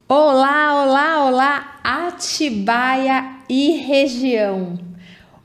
Olá, olá, olá, Atibaia e região.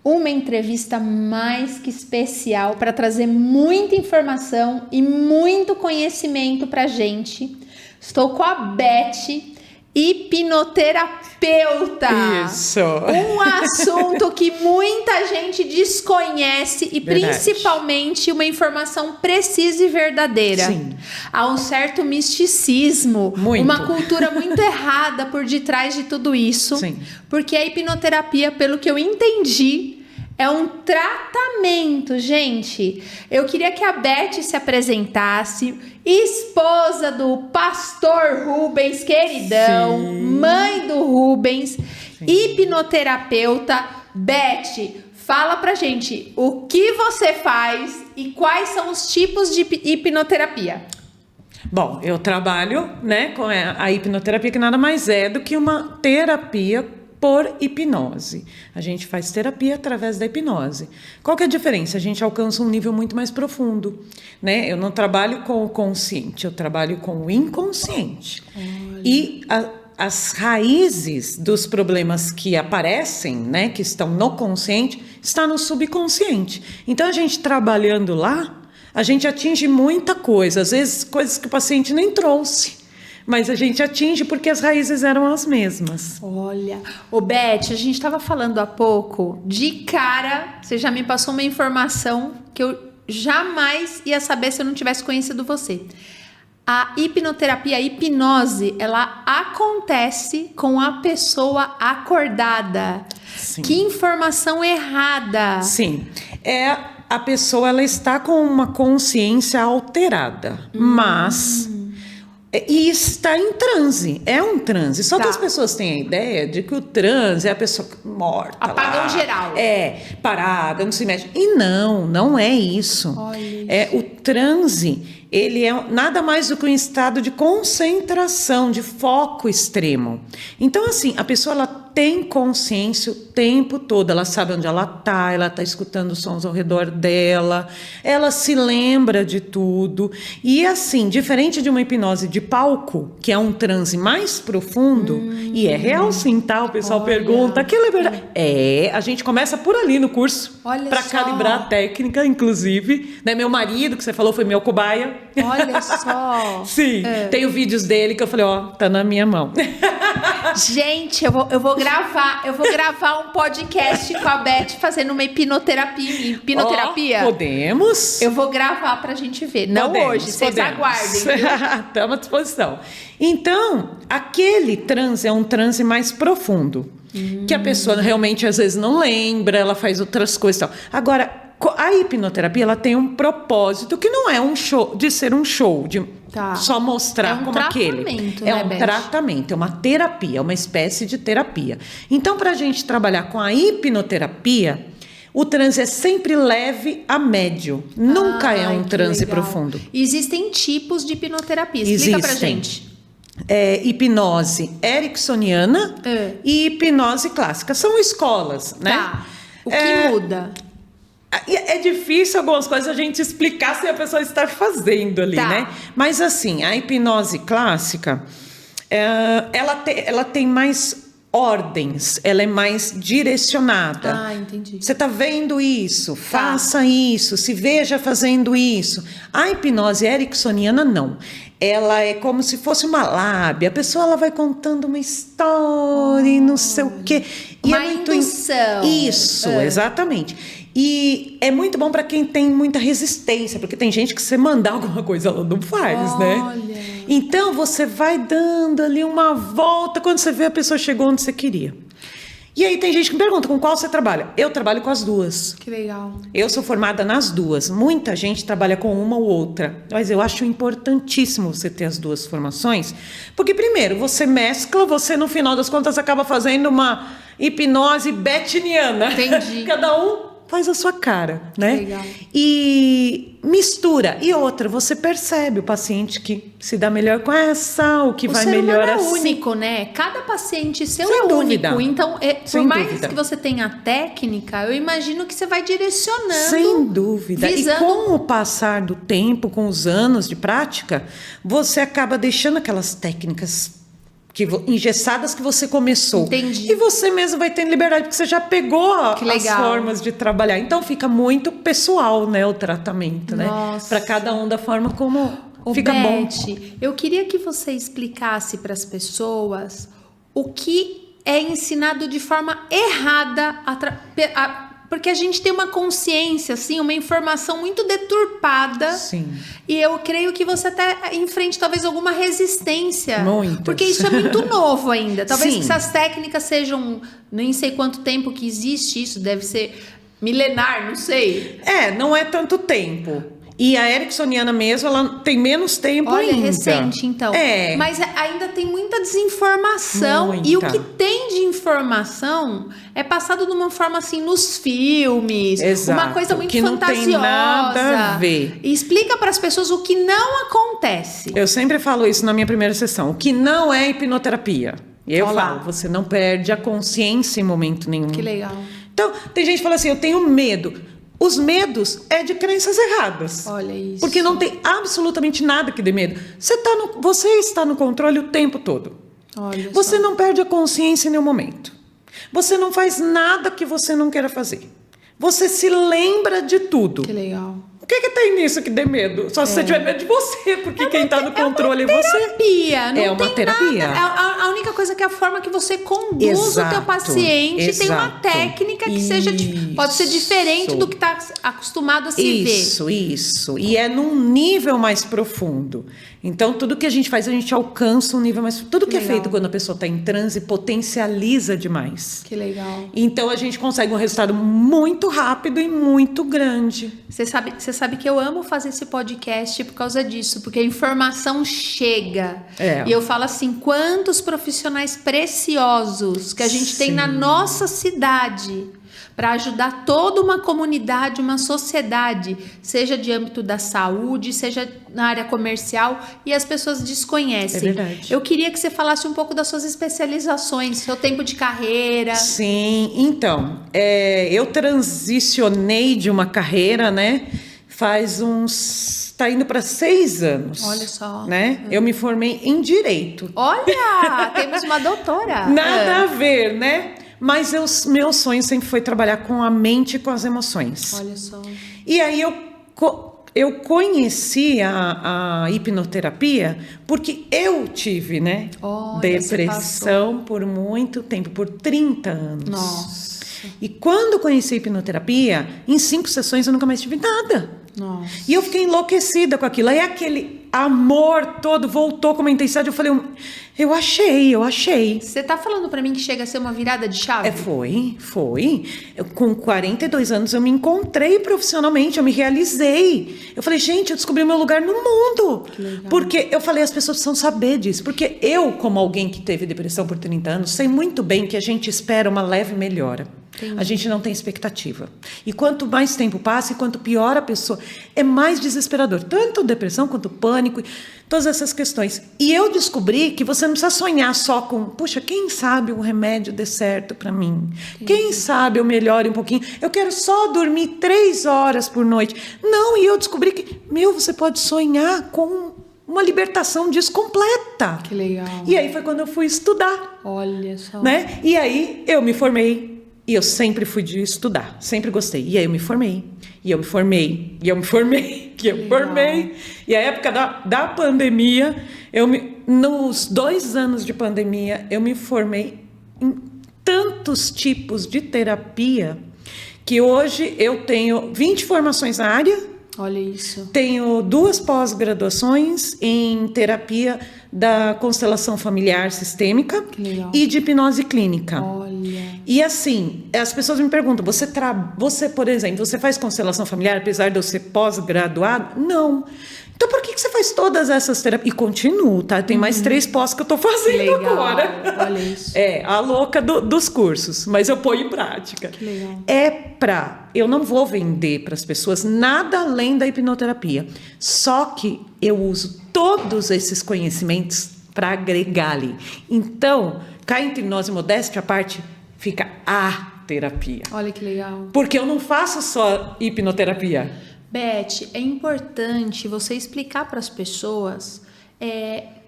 Uma entrevista mais que especial para trazer muita informação e muito conhecimento para gente. Estou com a Beth, hipnoterapeuta. Isso. Um assunto que muita gente desconhece e principalmente uma informação precisa e verdadeira. Sim. Há um certo misticismo, uma cultura muito errada por detrás de tudo isso. Sim. Porque a hipnoterapia, pelo que eu entendi, é um tratamento, gente. Eu queria que a Beth se apresentasse, esposa do pastor Rubens, queridão, Sim. mãe do Rubens, hipnoterapeuta. Beth, fala pra gente o que você faz e quais são os tipos de hipnoterapia. Bom, eu trabalho, com a hipnoterapia, que nada mais é do que uma terapia por hipnose. A gente faz terapia através da hipnose. Qual que é a diferença? A gente alcança um nível muito mais profundo, né? Eu não trabalho com o consciente, eu trabalho com o inconsciente. Olha. E as raízes dos problemas que aparecem, que estão no consciente, está no subconsciente. Então, a gente trabalhando lá, a gente atinge muita coisa, às vezes coisas que o paciente nem trouxe. Mas a gente atinge porque as raízes eram as mesmas. Olha, Beth, a gente estava falando há pouco, de cara, você já me passou uma informação que eu jamais ia saber se eu não tivesse conhecido você. A hipnoterapia, a hipnose, ela acontece com a pessoa acordada. Sim. Que informação errada. Sim, a pessoa ela está com uma consciência alterada, mas... E está em transe, é um transe. Só que as pessoas têm a ideia de que o transe é a pessoa morta. Apagão geral. Parada, não se mexe. E não é isso. Olha. O transe, ele é nada mais do que um estado de concentração, de foco extremo. Então, assim, a pessoa ela tem consciência o tempo todo, ela sabe onde ela está escutando sons ao redor dela, ela se lembra de tudo. E assim, diferente de uma hipnose de palco, que é um transe mais profundo, e é real sim, tá? O pessoal pergunta, aquilo é verdade? A gente começa por ali no curso, para calibrar a técnica, inclusive. Meu marido, que você falou, foi meu cobaia. Olha só. Sim, tenho vídeos dele que eu falei, tá na minha mão. Gente, eu vou gravar um podcast com a Beth fazendo uma hipnoterapia. Podemos. Eu vou gravar pra gente ver. Não hoje, vocês aguardem. Estamos à disposição. Então, aquele transe é um transe mais profundo. Que a pessoa realmente às vezes não lembra, ela faz outras coisas e tal. Agora, a hipnoterapia ela tem um propósito que não é um show, de ser um show, de só mostrar como aquele. É um tratamento, é uma terapia, é uma espécie de terapia. Então, para a gente trabalhar com a hipnoterapia, o transe é sempre leve a médio. Nunca é um transe profundo. Existem tipos de hipnoterapia. Explica pra gente. Hipnose ericksoniana e hipnose clássica. São escolas, né? O que muda? É difícil algumas coisas a gente explicar sem a pessoa estar fazendo ali, né? Mas assim, a hipnose clássica, ela tem mais ordens, ela é mais direcionada. Entendi. Você está vendo isso, faça isso, se veja fazendo isso. A hipnose ericksoniana, não. Ela é como se fosse uma lábia. A pessoa ela vai contando uma história e não sei o quê. Uma indução. Isso, exatamente. E é muito bom para quem tem muita resistência, porque tem gente que você mandar alguma coisa ela não faz, né? Então você vai dando ali uma volta, quando você vê a pessoa chegou onde você queria. E aí tem gente que me pergunta, com qual você trabalha? Eu trabalho com as duas. Que legal. Eu sou formada nas duas. Muita gente trabalha com uma ou outra. Mas eu acho importantíssimo você ter as duas formações. Porque primeiro, você mescla, você no final das contas acaba fazendo uma hipnose betiniana. Entendi. Cada um faz a sua cara, né? Legal. E mistura. E outra, você percebe o paciente que se dá melhor com essa, o que vai melhor assim. O ser humano é único, né? Cada paciente seu Sem é dúvida. único. Então, Sem por mais dúvida. que você tenha técnica, eu imagino que você vai direcionando. Sem dúvida. Visando... E com o passar do tempo, com os anos de prática, você acaba deixando aquelas técnicas engessadas que você começou. Entendi. E você mesmo vai ter liberdade, porque você já pegou as formas de trabalhar. Então fica muito pessoal, né, o tratamento, né? Para cada um da forma como fica bom. Eu queria que você explicasse para as pessoas o que é ensinado de forma errada porque a gente tem uma consciência, assim, uma informação muito deturpada. Sim. E eu creio que você até enfrente talvez alguma resistência. Muitas. Porque isso é muito novo ainda. Talvez Sim. que essas técnicas sejam, nem sei quanto tempo que existe isso, deve ser milenar, não sei. Não é tanto tempo. E a ericksoniana mesmo, ela tem menos tempo ainda. Olha, recente, então. Mas ainda tem muita desinformação. E o que tem de informação é passado de uma forma assim nos filmes. Exato, uma coisa muito que fantasiosa. Não tem nada a ver. E explica para as pessoas o que não acontece. Eu sempre falo isso na minha primeira sessão. O que não é hipnoterapia. Eu falo, você não perde a consciência em momento nenhum. Que legal. Então, tem gente que fala assim, eu tenho medo. Os medos é de crenças erradas. Olha isso. Porque não tem absolutamente nada que dê medo. Você está no controle o tempo todo. Olha você só. não perde a consciência em nenhum momento. Você não faz nada que você não queira fazer. Você se lembra de tudo. Que legal. O que tem nisso que dê medo? Só se você tiver medo de você, porque quem está no controle é você. Não é uma tem terapia. Nada. A única coisa que é a forma que você conduz o teu paciente tem uma técnica que pode ser diferente do que está acostumado a se ver. Isso. E é num nível mais profundo. Então, tudo que a gente faz, a gente alcança um nível mais... Tudo que é feito quando a pessoa está em transe potencializa demais. Que legal. Então, a gente consegue um resultado muito rápido e muito grande. Você sabe que eu amo fazer esse podcast por causa disso, porque a informação chega. E eu falo assim, quantos profissionais preciosos que a gente tem na nossa cidade para ajudar toda uma comunidade, uma sociedade, seja de âmbito da saúde, seja na área comercial, e as pessoas desconhecem. É verdade. Eu queria que você falasse um pouco das suas especializações, seu tempo de carreira. Sim, então, eu transicionei de uma carreira, né? Tá indo para 6 anos. Olha só. Né? Eu me formei em Direito. Olha, temos uma doutora. Nada a ver, né? Mas meu sonho sempre foi trabalhar com a mente e com as emoções. Olha só. E aí eu conheci a hipnoterapia porque eu tive, né? Depressão por muito tempo, por 30 anos. Nossa. E quando eu conheci a hipnoterapia, em 5 sessões eu nunca mais tive nada. Nossa. E eu fiquei enlouquecida com aquilo. Aí aquele amor todo voltou com uma intensidade. Eu falei, eu achei. Você tá falando pra mim que chega a ser uma virada de chave? Foi. Com 42 anos eu me encontrei profissionalmente, eu me realizei. Eu falei, gente, eu descobri o meu lugar no mundo. Que legal. Porque eu falei, as pessoas precisam saber disso. Porque eu, como alguém que teve depressão por 30 anos, sei muito bem que a gente espera uma leve melhora. Entendi. A gente não tem expectativa. E quanto mais tempo passa e quanto pior a pessoa, é mais desesperador. Tanto depressão quanto pânico, todas essas questões. E eu descobri que você não precisa sonhar só com, puxa, quem sabe o remédio dê certo para mim? Entendi. Quem sabe eu melhore um pouquinho? Eu quero só dormir 3 horas por noite. Não, e eu descobri que, você pode sonhar com uma libertação disso completa. Que legal. E aí foi quando eu fui estudar. Olha só. Né? E aí eu me formei. E eu sempre fui de estudar, sempre gostei. E aí eu me formei, e eu me formei. E a época da pandemia, nos 2 anos de pandemia, eu me formei em tantos tipos de terapia, que hoje eu tenho 20 formações na área. Olha isso. Tenho 2 pós-graduações em terapia da constelação familiar sistêmica e de hipnose clínica. Olha. E assim, as pessoas me perguntam, você, por exemplo, você faz constelação familiar apesar de eu ser pós-graduado? Não. Então por que você faz todas essas terapias? E continuo, tá? Tem mais 3 pós que eu tô fazendo agora. Olha isso. A louca dos cursos, mas eu ponho em prática. Que legal. Eu não vou vender para as pessoas nada além da hipnoterapia. Só que eu uso todos esses conhecimentos para agregar ali. Então, cá entre nós e modéstia à parte, fica a terapia. Olha que legal. Porque eu não faço só hipnoterapia. Beth, é importante você explicar para as pessoas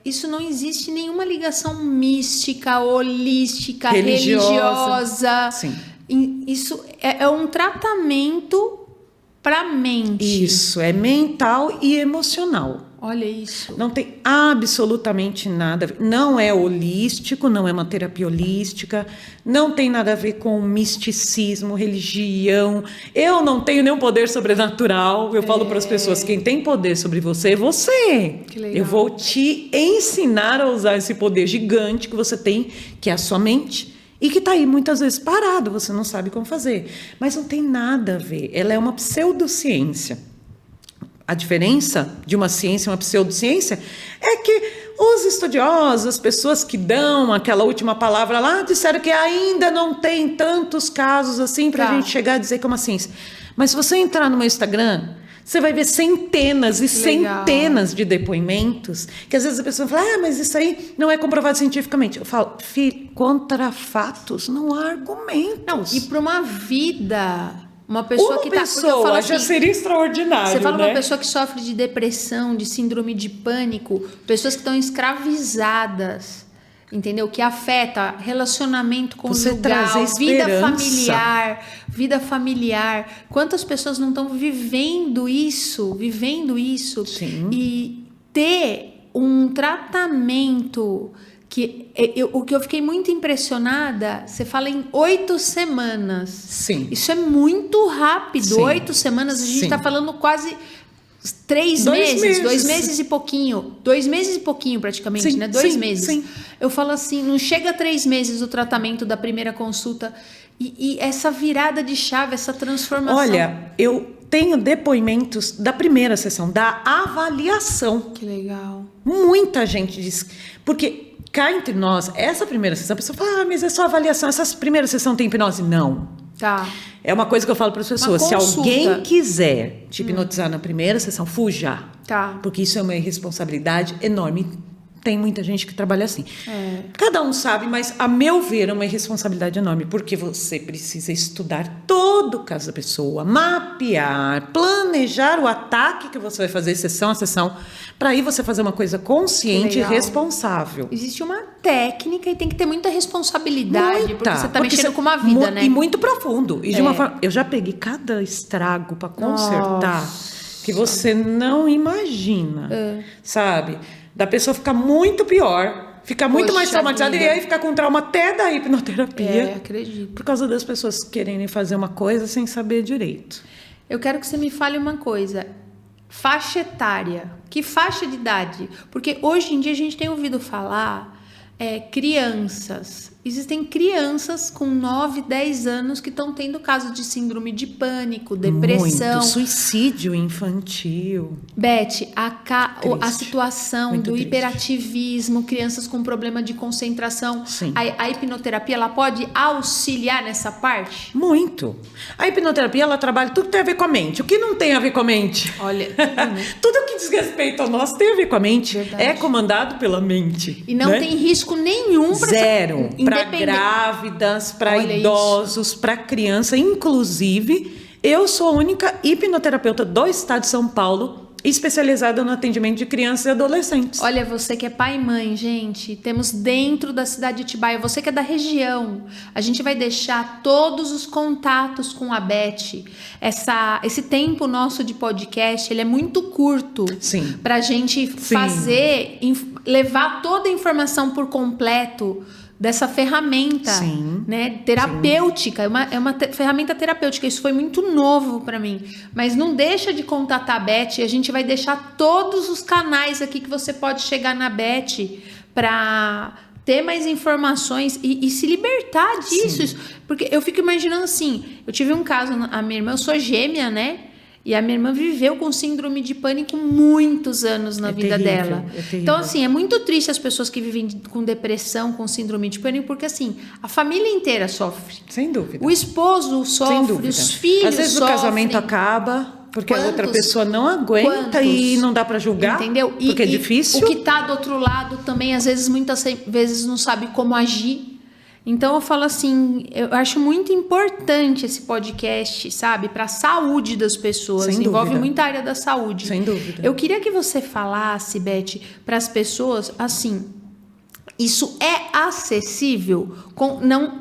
isso não existe nenhuma ligação mística, holística, Religiosa. religiosa. Sim. Isso é um tratamento para mente. Isso, é mental e emocional. Olha isso. Não tem absolutamente nada a ver. Não é holístico, não é uma terapia holística, não tem nada a ver com misticismo, religião. Eu não tenho nenhum poder sobrenatural. Eu falo para as pessoas, quem tem poder sobre você é você. Que legal. Eu vou te ensinar a usar esse poder gigante que você tem, que é a sua mente, e que está aí muitas vezes parado, você não sabe como fazer. Mas não tem nada a ver. Ela é uma pseudociência. A diferença de uma ciência e uma pseudociência é que os estudiosos, as pessoas que dão aquela última palavra lá, disseram que ainda não tem tantos casos assim para a gente chegar a dizer que é uma ciência. Mas se você entrar no meu Instagram, você vai ver centenas e centenas de depoimentos, que às vezes a pessoa fala, mas isso aí não é comprovado cientificamente. Eu falo, filho, contra fatos não há argumentos. Não, e para uma vida... Uma pessoa que pessoa já seria extraordinário. Você fala, né? Uma pessoa que sofre de depressão, de síndrome de pânico, pessoas que estão escravizadas, entendeu? Que afeta relacionamento conjugal, vida familiar. Quantas pessoas não estão vivendo isso? Sim. E ter um tratamento... o que eu fiquei muito impressionada, você fala em 8 semanas. Sim. Isso é muito rápido. Sim. 8 semanas, a gente está falando quase 3 2 meses. 2 meses e pouquinho. 2 meses e pouquinho, praticamente, sim, né? 2 sim, meses. Sim. Eu falo assim, não chega a 3 meses o tratamento da primeira consulta. E essa virada de chave, essa transformação. Olha, eu tenho depoimentos da primeira sessão, da avaliação. Que legal. Muita gente diz... Porque... Cá entre nós, essa primeira sessão, a pessoa fala, mas é só avaliação, essa primeira sessão tem hipnose? Não. Tá. É uma coisa que eu falo para as pessoas, se alguém quiser te hipnotizar na primeira sessão, fuja. Tá. Porque isso é uma irresponsabilidade enorme. Tem muita gente que trabalha assim. Cada um sabe, mas a meu ver é uma irresponsabilidade enorme, porque você precisa estudar todo o caso da pessoa, mapear, planejar o ataque que você vai fazer sessão a sessão, para aí você fazer uma coisa consciente e responsável. Existe uma técnica e tem que ter muita responsabilidade, porque você está mexendo com uma vida, né? E muito profundo. E de uma forma, eu já peguei cada estrago para consertar que você não imagina, sabe? Da pessoa ficar muito pior, ficar muito mais traumatizada e aí ficar com trauma até da hipnoterapia. Acredito. Por causa das pessoas quererem fazer uma coisa sem saber direito. Eu quero que você me fale uma coisa. Faixa etária. Que faixa de idade? Porque hoje em dia a gente tem ouvido falar crianças. Existem crianças com 9, 10 anos que estão tendo casos de síndrome de pânico, depressão. Muito suicídio infantil. Beth, a situação muito do triste. Hiperativismo, crianças com problema de concentração. Sim. A hipnoterapia, ela pode auxiliar nessa parte? Muito. A hipnoterapia, ela trabalha tudo que tem a ver com a mente. O que não tem a ver com a mente? Olha. Tudo que diz respeito a nós tem a ver com a mente. Verdade. É comandado pela mente. E não tem risco nenhum para zero. Para grávidas, para idosos, para criança. Inclusive, eu sou a única hipnoterapeuta do estado de São Paulo especializada no atendimento de crianças e adolescentes. Olha, você que é pai e mãe, gente, temos dentro da cidade de Atibaia, você que é da região, a gente vai deixar todos os contatos com a Beth. Esse tempo nosso de podcast, ele é muito curto. Sim. Pra gente fazer, levar toda a informação por completo dessa ferramenta, né, terapêutica. É uma ferramenta terapêutica. Isso foi muito novo para mim. Mas não deixa de contatar a Beth. A gente vai deixar todos os canais aqui que você pode chegar na Beth para ter mais informações e se libertar disso. Porque eu fico imaginando assim, eu tive um caso, a minha irmã, eu sou gêmea, né? E a minha irmã viveu com síndrome de pânico muitos anos na vida dela. Então, assim, é muito triste as pessoas que vivem com depressão, com síndrome de pânico, porque, assim, a família inteira sofre. Sem dúvida. O esposo sofre, os filhos às vezes sofrem. O casamento acaba porque a outra pessoa não aguenta e não dá para julgar. Entendeu? Porque é difícil. O que está do outro lado também, às vezes, muitas vezes não sabe como agir. Então eu falo assim, eu acho muito importante esse podcast, sabe? Para a saúde das pessoas. Sem Envolve dúvida. muita área da saúde. Sem dúvida. Eu queria que você falasse, Beth, para as pessoas assim. Isso é acessível?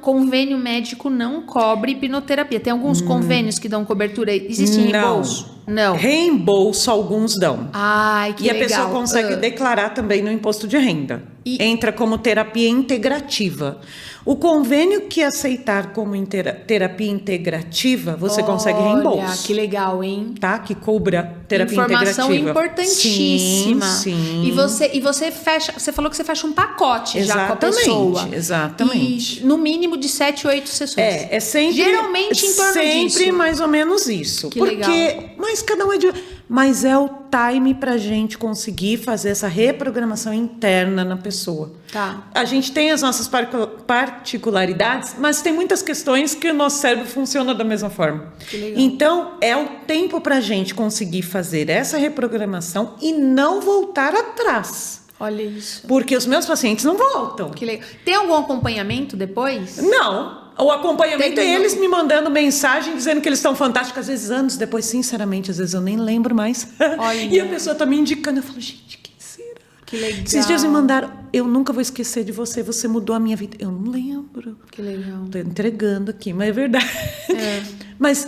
Convênio médico não cobre hipnoterapia. Tem alguns convênios que dão cobertura. Existe reembolso? Não. Reembolso alguns dão. Ai, que e legal. a pessoa consegue declarar também no imposto de renda. Entra como terapia integrativa. O convênio que aceitar como terapia integrativa, você consegue reembolso. Olha, que legal, hein? Tá? Que cobra terapia Informação integrativa. importantíssima. Sim. E você fecha, você falou que você fecha um pacote já com a pessoa. Exatamente. E no mínimo de 7, 8 sessões. É sempre. Geralmente em torno disso. Sempre mais ou menos isso. Que porque, legal. mas cada um é de. Mas é o time pra gente conseguir fazer essa reprogramação interna na pessoa. Tá. A gente tem as nossas particularidades, mas tem muitas questões que o nosso cérebro funciona da mesma forma. Que legal. Então, é o tempo pra gente conseguir fazer essa reprogramação e não voltar atrás. Olha isso. Porque os meus pacientes não voltam. Que legal. Tem algum acompanhamento depois? Não. O acompanhamento Terminou. é eles me mandando mensagem dizendo que eles estão fantásticos, às vezes anos depois, sinceramente, às vezes eu nem lembro mais. Olha. E a pessoa tá me indicando, eu falo, gente, quem será? Que legal. Esses dias me mandaram, eu nunca vou esquecer de você, você mudou a minha vida. Eu não lembro. Que legal. Tô entregando aqui, mas é verdade. É. Mas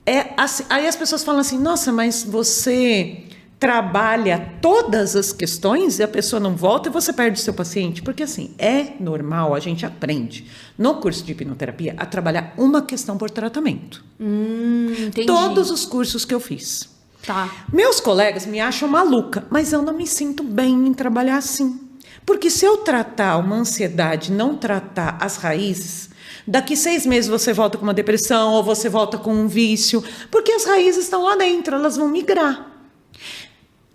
é assim, aí as pessoas falam assim, nossa, mas você trabalha todas as questões e a pessoa não volta e você perde o seu paciente. Porque assim, é normal, a gente aprende no curso de hipnoterapia a trabalhar uma questão por tratamento. Entendi. Todos os cursos que eu fiz. Tá. Meus colegas me acham maluca, mas eu não me sinto bem em trabalhar assim. Porque se eu tratar uma ansiedade, não tratar as raízes, daqui 6 meses você volta com uma depressão ou você volta com um vício, porque as raízes estão lá dentro, elas vão migrar.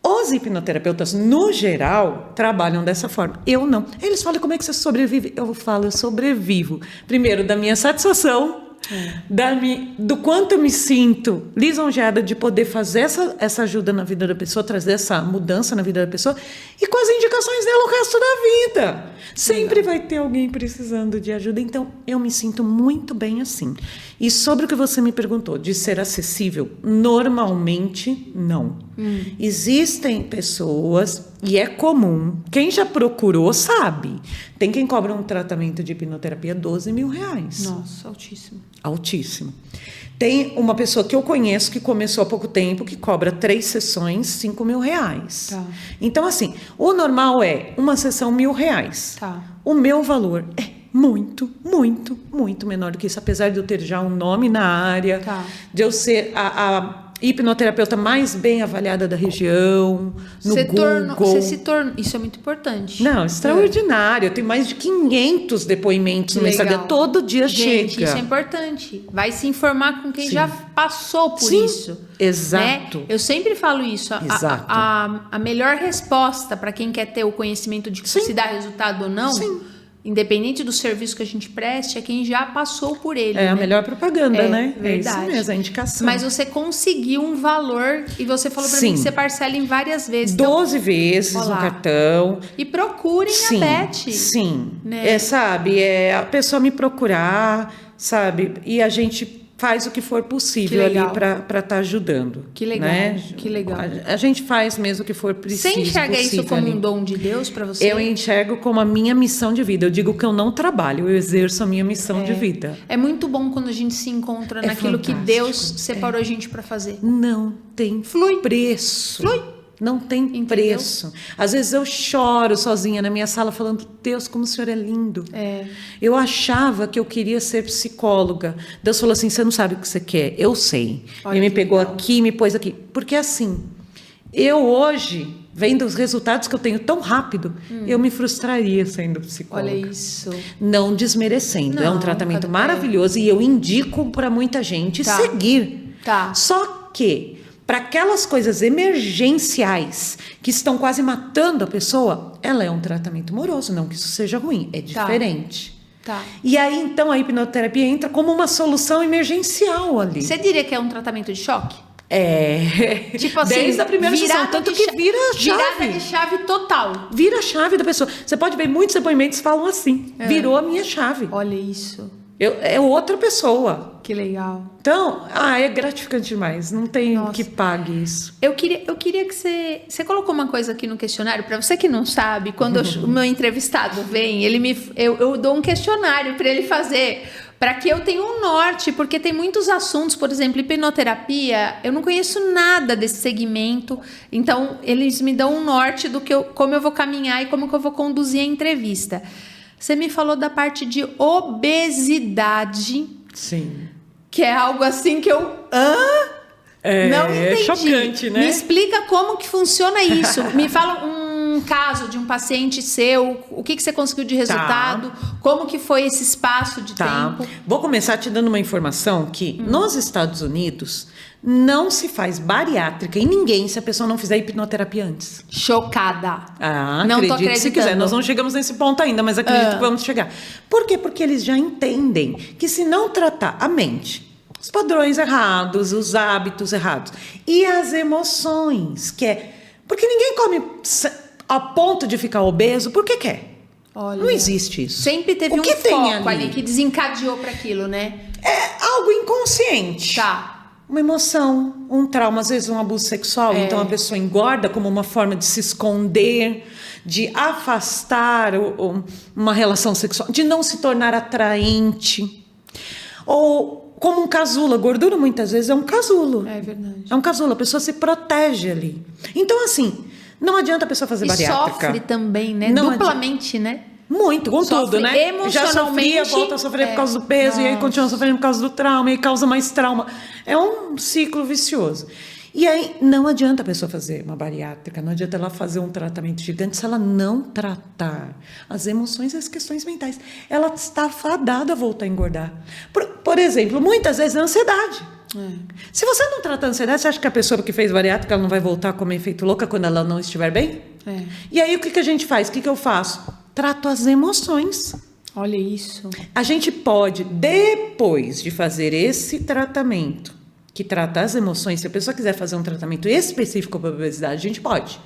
Os hipnoterapeutas, no geral, trabalham dessa forma. Eu não. Eles falam, como é que você sobrevive? Eu falo, eu sobrevivo. Primeiro, da minha satisfação, do quanto eu me sinto lisonjeada de poder fazer essa ajuda na vida da pessoa, trazer essa mudança na vida da pessoa, e com as indicações dela o resto da vida. Sempre vai ter alguém precisando de ajuda. Então, eu me sinto muito bem assim. E sobre o que você me perguntou, de ser acessível, normalmente não. Existem pessoas, e é comum, quem já procurou sabe, tem quem cobra um tratamento de hipnoterapia R$12 mil. Nossa, altíssimo. Altíssimo. Tem uma pessoa que eu conheço que começou há pouco tempo, que cobra 3 sessões, R$5 mil. Tá. Então, assim, o normal é uma sessão R$1.000. Tá. O meu valor é muito, muito, muito menor do que isso, apesar de eu ter já um nome na área, Tá. de eu ser a hipnoterapeuta mais bem avaliada da região, no Google. Você se tornou. Isso é muito importante. Não, extraordinário. Eu tenho mais de 500 depoimentos no meu Legal. Instagram. Todo dia Gente, chega. isso é importante. Vai se informar com quem Sim. já passou por Sim, isso. exato. Né? Eu sempre falo isso. Exato. A melhor resposta para quem quer ter o conhecimento de Sim. se dá resultado ou não, Sim. independente do serviço que a gente preste, é quem já passou por ele. É né? a melhor propaganda, É, né? verdade. É isso mesmo, a indicação. Mas você conseguiu um valor e você falou para mim Sim. que você parcela em várias vezes. Então, 12 vezes Olha no lá. cartão. e procurem Sim, a Beth. sim. Né? Sabe, a pessoa me procurar, sabe? E a gente faz o que for possível Que ali legal. para estar ajudando. Que legal, né? que legal. A gente faz mesmo o que for preciso. Você enxerga isso possível como ali. um dom de Deus para você? Eu enxergo como a minha missão de vida. Eu digo que eu não trabalho, eu exerço a minha missão de vida. É muito bom quando a gente se encontra É naquilo que fantástico. Deus separou a gente para fazer. Não tem Flui. preço. Flui. Não tem Entendeu? preço. Às vezes eu choro sozinha na minha sala falando, Deus, como o Senhor é lindo. É. Eu achava que eu queria ser psicóloga. Deus falou assim, você não sabe o que você quer. Eu sei. Olha Ele me que pegou legal. aqui, me pôs aqui. Porque assim, eu hoje, vendo os resultados que eu tenho tão rápido, eu me frustraria sendo psicóloga. Olha isso. Não desmerecendo. É um Não, tratamento é. maravilhoso e eu indico para muita gente Tá. seguir. Tá. Só que, para aquelas coisas emergenciais que estão quase matando a pessoa, ela é um tratamento moroso. Não que isso seja ruim, é diferente. Tá. E aí, então, a hipnoterapia entra como uma solução emergencial ali. Você diria que é um tratamento de choque? Tipo assim, desde a primeira sessão, tanto que vira a chave. Virada de chave total. Vira a chave da pessoa. Você pode ver, muitos depoimentos falam assim, virou a minha chave. Olha isso. É outra pessoa. Que legal. Então, é gratificante demais. Não tem o que pague isso. Eu queria que você colocou uma coisa aqui no questionário. Para você que não sabe, quando o meu entrevistado vem, eu dou um questionário para ele fazer, para que eu tenha um norte, porque tem muitos assuntos, por exemplo, hipnoterapia, eu não conheço nada desse segmento, então eles me dão um norte do como eu vou caminhar e como que eu vou conduzir a entrevista. Você me falou da parte de obesidade. Sim. Que é algo assim que eu... Não entendi. É chocante, né? Me explica como que funciona isso. Me fala um caso de um paciente seu, o que você conseguiu de resultado, como que foi esse espaço de tempo. Vou começar te dando uma informação que nos Estados Unidos não se faz bariátrica em ninguém se a pessoa não fizer hipnoterapia antes. Chocada. Não tô acreditando. Se quiser. Nós não chegamos nesse ponto ainda, mas acredito que vamos chegar. Por quê? Porque eles já entendem que se não tratar a mente, os padrões errados, os hábitos errados e as emoções, porque ninguém come a ponto de ficar obeso porque quer. Olha, não existe isso. Sempre teve um foco ali que desencadeou para aquilo, né? É algo inconsciente. Tá. Uma emoção, um trauma, às vezes um abuso sexual. Então a pessoa engorda como uma forma de se esconder, de afastar uma relação sexual, de não se tornar atraente. Ou como um casulo. A gordura muitas vezes é um casulo. É verdade. É um casulo, a pessoa se protege ali. Então assim, não adianta a pessoa fazer bariátrica. Sofre também, né? Não duplamente, né? Muito, com tudo, né? Já sofria, volta a sofrer por causa do peso, e aí continua sofrendo por causa do trauma, e aí causa mais trauma. É um ciclo vicioso. E aí não adianta a pessoa fazer uma bariátrica, não adianta ela fazer um tratamento gigante se ela não tratar as emoções e as questões mentais. Ela está fadada a voltar a engordar. Por exemplo, muitas vezes a ansiedade. Se você não trata a ansiedade, você acha que a pessoa que fez bariátrica ela não vai voltar a comer feito louca quando ela não estiver bem? E aí o que a gente faz? O que eu faço? Trato as emoções. Olha isso. A gente pode, depois de fazer esse tratamento, que trata as emoções, se a pessoa quiser fazer um tratamento específico para a obesidade, a gente pode.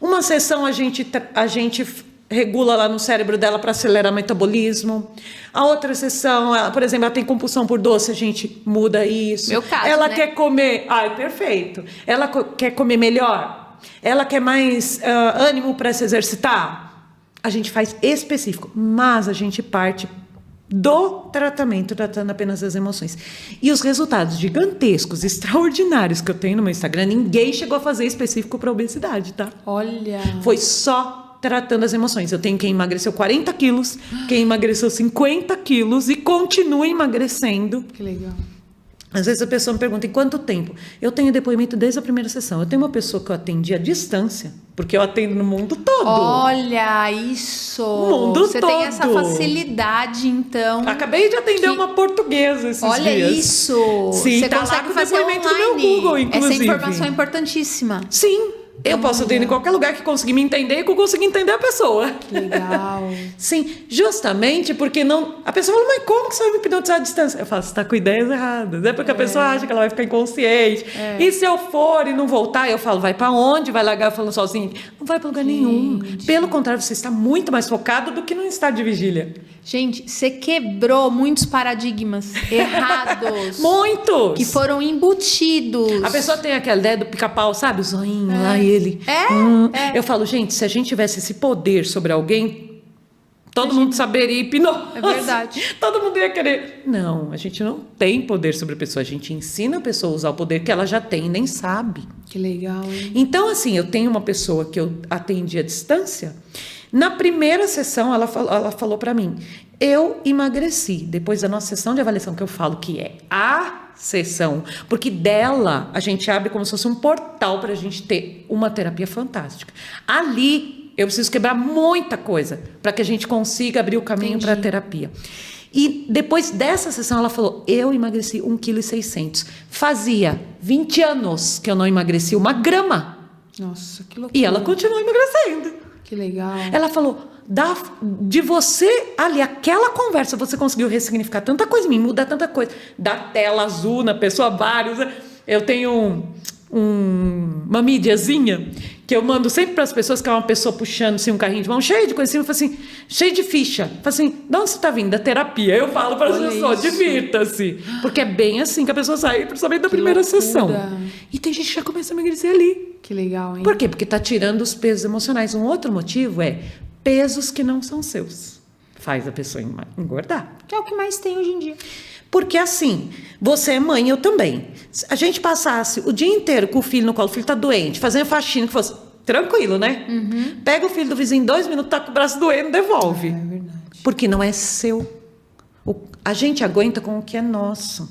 Uma sessão a gente regula lá no cérebro dela para acelerar o metabolismo. A outra sessão, por exemplo, ela tem compulsão por doce, a gente muda isso. Meu caso, ela né? quer comer... perfeito. Ela quer comer melhor? Ela quer mais ânimo para se exercitar? A gente faz específico, mas a gente parte do tratamento, tratando apenas as emoções. E os resultados gigantescos, extraordinários que eu tenho no meu Instagram, ninguém chegou a fazer específico para obesidade, tá? Olha. Foi só tratando as emoções. Eu tenho quem emagreceu 40 quilos, quem emagreceu 50 quilos e continua emagrecendo. Que legal. Às vezes a pessoa me pergunta, em quanto tempo? Eu tenho depoimento desde a primeira sessão. Eu tenho uma pessoa que eu atendi à distância, porque eu atendo no mundo todo. Olha isso! O mundo Você todo. tem essa facilidade, então. Acabei de atender uma portuguesa esses dias. Olha isso! Sim, você tá consegue lá com o fazer depoimento online. do meu Google, inclusive. Essa informação é importantíssima. Sim. Eu posso atender em qualquer lugar que conseguir me entender e que eu conseguir entender a pessoa. Que legal. Sim, justamente porque não... A pessoa fala, mas como que você vai me hipnotizar à distância? Eu falo, você está com ideias erradas. É porque a pessoa acha que ela vai ficar inconsciente. E se eu for e não voltar, eu falo, vai para onde? Vai largar falando sozinho? Não vai para lugar nenhum. Pelo contrário, você está muito mais focado do que num estado de vigília. Gente, você quebrou muitos paradigmas errados. Muitos! Que foram embutidos. A pessoa tem aquela ideia do pica-pau, sabe? O zoinho lá e ele... Eu falo, gente, se a gente tivesse esse poder sobre alguém, todo mundo saberia hipnose. É verdade. Todo mundo ia querer. Não, a gente não tem poder sobre a pessoa. A gente ensina a pessoa a usar o poder que ela já tem e nem sabe. Que legal, hein? Então, assim, eu tenho uma pessoa que eu atendi à distância. Na primeira sessão, ela falou para mim, eu emagreci. Depois da nossa sessão de avaliação, que eu falo que é a sessão, porque dela a gente abre como se fosse um portal para a gente ter uma terapia fantástica. Ali, eu preciso quebrar muita coisa para que a gente consiga abrir o caminho para a terapia. E depois dessa sessão, ela falou, eu emagreci 1,6 kg. Fazia 20 anos que eu não emagreci 1 grama. Nossa, que loucura. E ela continua emagrecendo. Que legal. Ela falou, de você ali, aquela conversa, você conseguiu ressignificar tanta coisa em mim, mudar tanta coisa. Da tela azul na pessoa, vários. Eu tenho uma mídiazinha que eu mando sempre para as pessoas, que é uma pessoa puxando assim, um carrinho de mão cheio de coisa assim, eu falo assim, cheio de ficha. Eu falo assim, de onde você está vindo? Da terapia. Eu falo para as pessoas, divirta-se. Porque é bem assim que a pessoa sai, principalmente da primeira sessão. E tem gente que já começa a emagrecer ali. Que legal, hein? Por quê? Porque está tirando os pesos emocionais. Um outro motivo é pesos que não são seus. Faz a pessoa engordar. Que é o que mais tem hoje em dia. Porque assim, você é mãe, eu também. Se a gente passasse o dia inteiro com o filho no colo, o filho está doente, fazendo faxina, que fosse tranquilo, né? Pega o filho do vizinho em 2 minutos, tá com o braço doendo, devolve. É verdade. Porque não é seu. A gente aguenta com o que é nosso.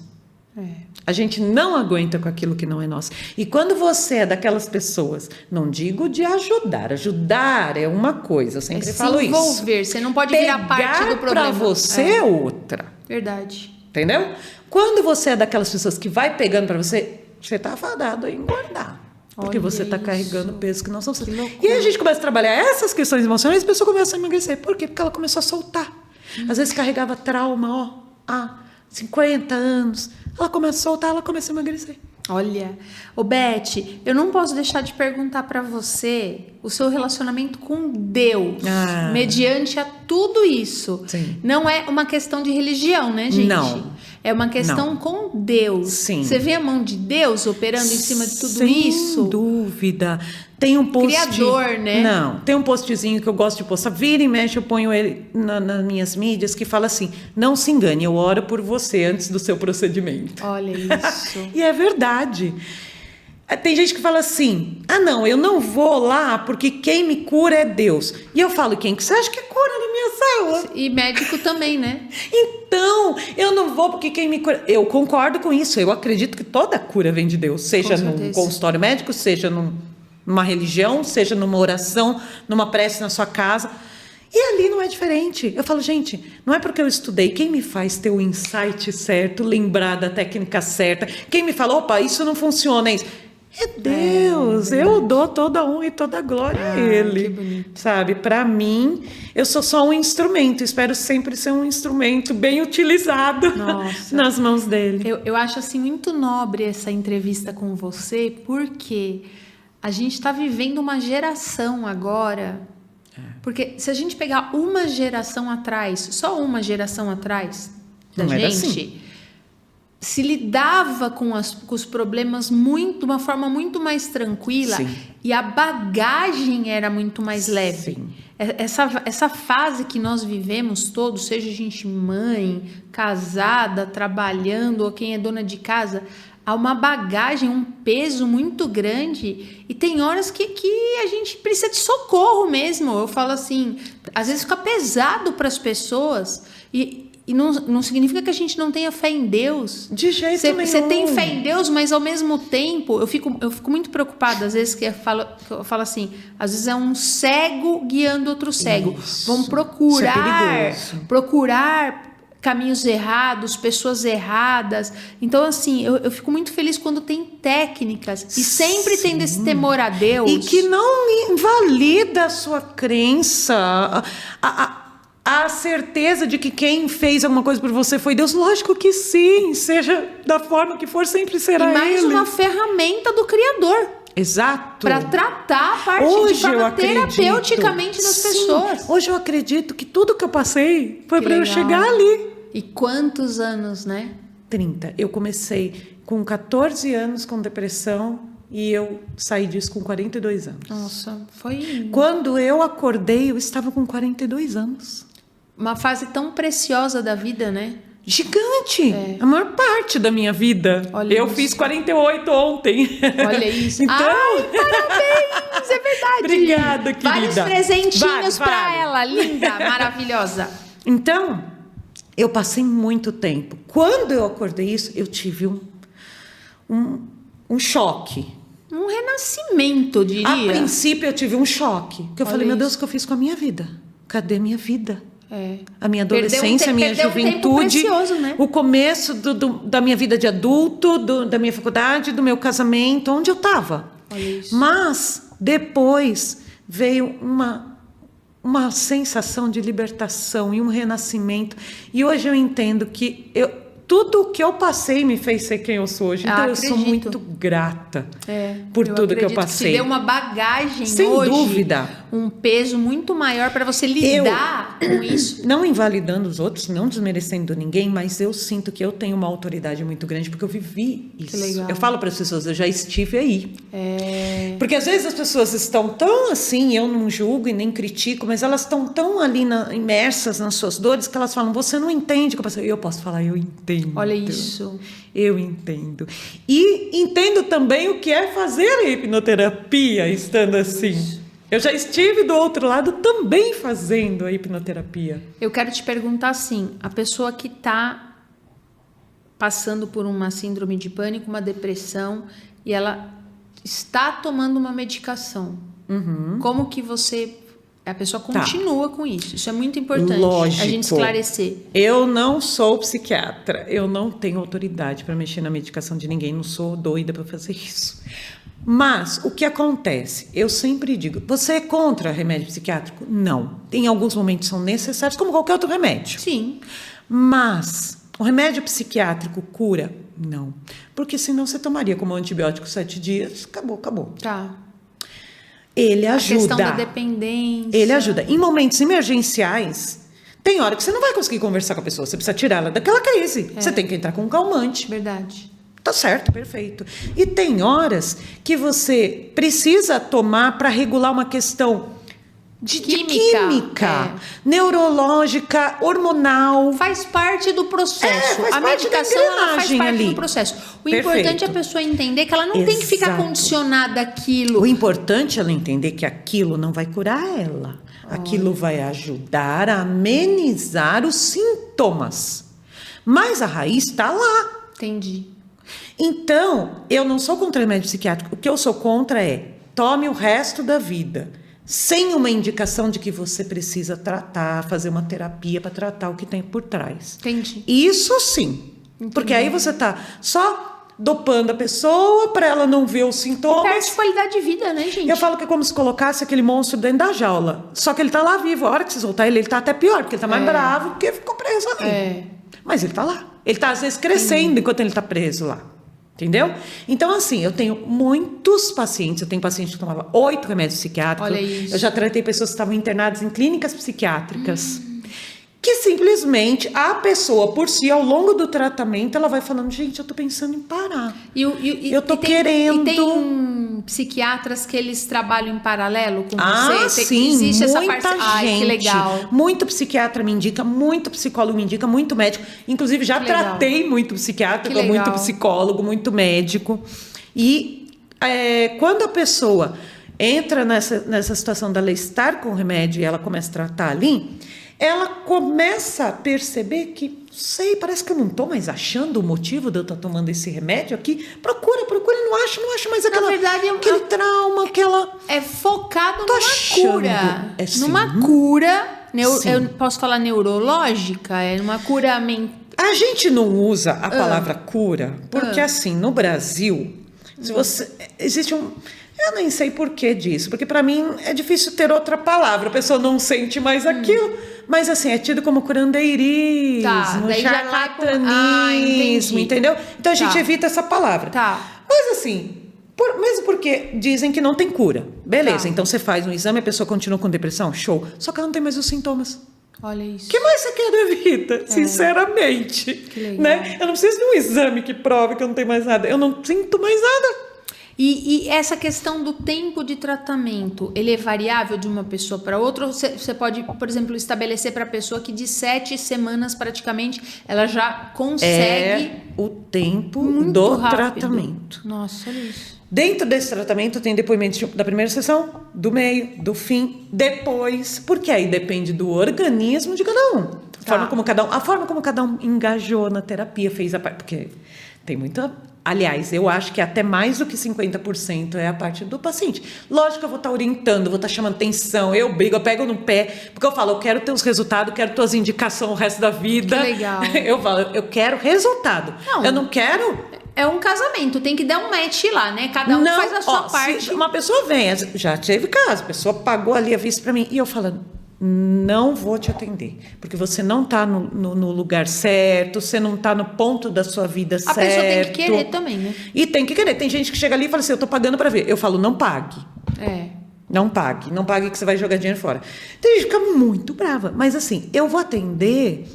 A gente não aguenta com aquilo que não é nosso. E quando você é daquelas pessoas, não digo de ajudar é uma coisa, eu sempre falo isso. Se envolver, você não pode virar parte do problema. Para você é outra. Verdade. Entendeu? Quando você é daquelas pessoas que vai pegando para você, você está afadado a engordar. Porque você está carregando pesos que não são seus. E aí a gente começa a trabalhar essas questões emocionais e a pessoa começa a emagrecer. Por quê? Porque ela começou a soltar. Às vezes carregava trauma, há 50 anos. Ela começa a soltar, ela começa a emagrecer. Olha, Beth, eu não posso deixar de perguntar para você o seu relacionamento com Deus, mediante a tudo isso. Sim. Não é uma questão de religião, né, gente? Não. É uma questão com Deus. Sim. Você vê a mão de Deus operando em cima de tudo isso? Sem dúvida. Tem um post... Criador, né? Não, tem um postzinho que eu gosto de postar. Vira e mexe, eu ponho ele nas minhas mídias, que fala assim, não se engane, eu oro por você antes do seu procedimento. Olha isso. E é verdade. Tem gente que fala assim, não, eu não vou lá porque quem me cura é Deus. E eu falo, quem que você acha que cura na minha célula? E médico também, né? Então, eu não vou porque quem me cura... Eu concordo com isso, eu acredito que toda cura vem de Deus, seja num consultório médico, seja numa religião, seja numa oração, numa prece na sua casa. E ali não é diferente. Eu falo, gente, não é porque eu estudei. Quem me faz ter o insight certo, lembrar da técnica certa? Quem me fala, opa, isso não funciona, é isso. É Deus, eu dou toda a honra e toda a glória a Ele. Que bonito. Sabe, para mim, eu sou só um instrumento, espero sempre ser um instrumento bem utilizado nas mãos dele. Eu acho assim muito nobre essa entrevista com você, porque a gente está vivendo uma geração agora. Porque se a gente pegar uma geração atrás, só uma geração atrás da Não era gente, assim. Se lidava com os problemas de uma forma muito mais tranquila. Sim. E a bagagem era muito mais leve. Sim. Essa fase que nós vivemos todos, seja a gente mãe, casada, trabalhando ou quem é dona de casa, há uma bagagem, um peso muito grande e tem horas que a gente precisa de socorro mesmo. Eu falo assim, às vezes fica pesado para as pessoas e não significa que a gente não tenha fé em Deus. De jeito nenhum. Você tem fé em Deus, mas ao mesmo tempo, eu fico muito preocupada, às vezes, que eu falo assim, às vezes é um cego guiando outro cego. Isso. Vamos Isso é procurar caminhos errados, pessoas erradas. Então, assim, eu fico muito feliz quando tem técnicas e sempre tendo esse temor a Deus. E que não invalida a sua crença, a certeza de que quem fez alguma coisa por você foi Deus. Lógico que sim, seja da forma que for, sempre será Ele. E mais uma ferramenta do Criador. Exato. Para tratar a parte de forma terapeuticamente das pessoas. Hoje eu acredito que tudo que eu passei foi para eu chegar ali. E quantos anos, né? 30. Eu comecei com 14 anos com depressão e eu saí disso com 42 anos. Nossa, foi... Quando eu acordei, eu estava com 42 anos. Uma fase tão preciosa da vida, né? Gigante! A maior parte da minha vida. Olha eu isso. Fiz 48 ontem. Olha isso. Então... Ai, parabéns! É verdade. Obrigada, querida. Vários presentinhos Vale. para ela. Linda, maravilhosa. Então, eu passei muito tempo. Quando eu acordei isso, eu tive um choque. Um renascimento, eu diria. A princípio, eu tive um choque. Porque eu falei, meu isso. Deus, o que eu fiz com a minha vida? Cadê minha vida? A minha Perdeu adolescência, a minha juventude, tempo precioso, né? o começo da minha vida de adulto, da minha faculdade, do meu casamento, onde eu estava. Mas, depois, veio uma sensação de libertação e um renascimento. E hoje eu entendo que tudo que eu passei me fez ser quem eu sou hoje. Então, eu sou acredito. muito grata por tudo que eu passei. Que te deu uma bagagem Sem hoje, dúvida. um peso muito maior para você lidar com isso. Não invalidando os outros, não desmerecendo ninguém, mas eu sinto que eu tenho uma autoridade muito grande porque eu vivi isso. Que legal. Eu falo para as pessoas, eu já estive aí. Porque às vezes as pessoas estão tão assim, eu não julgo e nem critico, mas elas estão tão ali imersas nas suas dores que elas falam, você não entende o que eu passei. Eu posso falar, eu entendo. Olha isso. Eu entendo. E entendo também o que é fazer a hipnoterapia estando assim. Eu já estive do outro lado também fazendo a hipnoterapia. Eu quero te perguntar assim, a pessoa que está passando por uma síndrome de pânico, uma depressão, e ela está tomando uma medicação, como que a pessoa continua com isso? Isso é muito importante. Lógico. A gente esclarecer. Eu não sou psiquiatra, eu não tenho autoridade para mexer na medicação de ninguém, não sou doida para fazer isso. Mas o que acontece? Eu sempre digo, você é contra remédio psiquiátrico? Não. Em alguns momentos são necessários, como qualquer outro remédio. Sim. Mas o remédio psiquiátrico cura? Não. Porque senão você tomaria como antibiótico 7 dias, acabou. Tá. Ele ajuda. A questão da dependência. Ele ajuda. Em momentos emergenciais, tem hora que você não vai conseguir conversar com a pessoa, você precisa tirá-la daquela crise. Você tem que entrar com um calmante. Verdade. Tá certo, perfeito. E tem horas que você precisa tomar para regular uma questão de química, neurológica, hormonal. Faz parte do processo. Faz a parte medicação da ela faz engrenagem parte ali. do processo. O Perfeito. importante é a pessoa entender que ela não tem que ficar Exato. condicionada àquilo. O importante é ela entender que aquilo não vai curar ela. Aquilo vai ajudar a amenizar os sintomas. Mas a raiz está lá. Entendi. Então, eu não sou contra remédio psiquiátrico. O que eu sou contra é tome o resto da vida sem uma indicação de que você precisa tratar, fazer uma terapia para tratar o que tem por trás. Entendi. Isso sim. Entendi. Porque aí você está só dopando a pessoa para ela não ver os sintomas. Perde qualidade de vida, né, gente? Eu falo que é como se colocasse aquele monstro dentro da jaula. Só que ele está lá vivo. A hora que você soltar ele está até pior, porque ele está mais bravo porque ficou preso ali. Mas ele está lá. Ele está, às vezes, crescendo enquanto ele está preso lá. Entendeu? Então, assim, eu tenho muitos pacientes. Eu tenho paciente que tomava 8 remédios psiquiátricos. Olha isso. Eu já tratei pessoas que estavam internadas em clínicas psiquiátricas. Que simplesmente a pessoa, por si, ao longo do tratamento, ela vai falando, gente, eu tô pensando em parar. Eu tô querendo. E tem psiquiatras que eles trabalham em paralelo com você? Sim, existe essa muita parte. gente. Ai, que legal. Muito psiquiatra me indica, muito psicólogo me indica, muito médico. Inclusive, já tratei muito psiquiatra, muito psicólogo, muito médico. E quando a pessoa entra nessa situação dela estar com o remédio e ela começa a tratar ali, ela começa a perceber que, parece que eu não estou mais achando o motivo de eu estar tomando esse remédio aqui. Procura, não acha mais aquela, aquele trauma, aquela... É focado Tô numa achando. cura. Sim. Numa cura, Sim. eu posso falar neurológica? É uma cura mental. A gente não usa a palavra cura, porque assim, no Brasil, existe um... Eu nem sei por que disso, porque para mim é difícil ter outra palavra. A pessoa não sente mais aquilo, mas assim, é tido como curandeirismo, charlatanismo, entendeu? Então a gente evita essa palavra. Mas assim, mesmo porque dizem que não tem cura. Beleza, então você faz um exame, a pessoa continua com depressão, show. Só que ela não tem mais os sintomas. Olha isso. O que mais você quer da vida? Sinceramente. Que legal. Né? Eu não preciso de um exame que prove que eu não tenho mais nada. Eu não sinto mais nada. E essa questão do tempo de tratamento, ele é variável de uma pessoa para outra? Ou você pode, por exemplo, estabelecer para a pessoa que de 7 semanas praticamente ela já consegue... o tempo muito do rápido. tratamento. Nossa, olha isso. Dentro desse tratamento tem depoimentos da primeira sessão, do meio, do fim, depois, porque aí depende do organismo de cada um. A forma como cada um engajou na terapia, fez a parte, porque tem muita... Aliás, eu acho que até mais do que 50% é a parte do paciente. Lógico que eu vou estar orientando, vou estar chamando atenção, eu brigo, eu pego no pé, porque eu falo, eu quero teus resultados, quero tuas indicações o resto da vida. Que legal. Eu falo, eu quero resultado. Eu não quero... É um casamento, tem que dar um match lá, né? Cada um faz a sua parte. Se uma pessoa vem, já teve caso, a pessoa pagou ali a vista para mim, e eu falando, não vou te atender, porque você não está no lugar certo, você não está no ponto da sua vida certo. A pessoa tem que querer também, né? E tem que querer. Tem gente que chega ali e fala assim, eu estou pagando para ver. Eu falo, não pague. Não pague que você vai jogar dinheiro fora. Tem gente que fica muito brava, mas assim, eu vou atender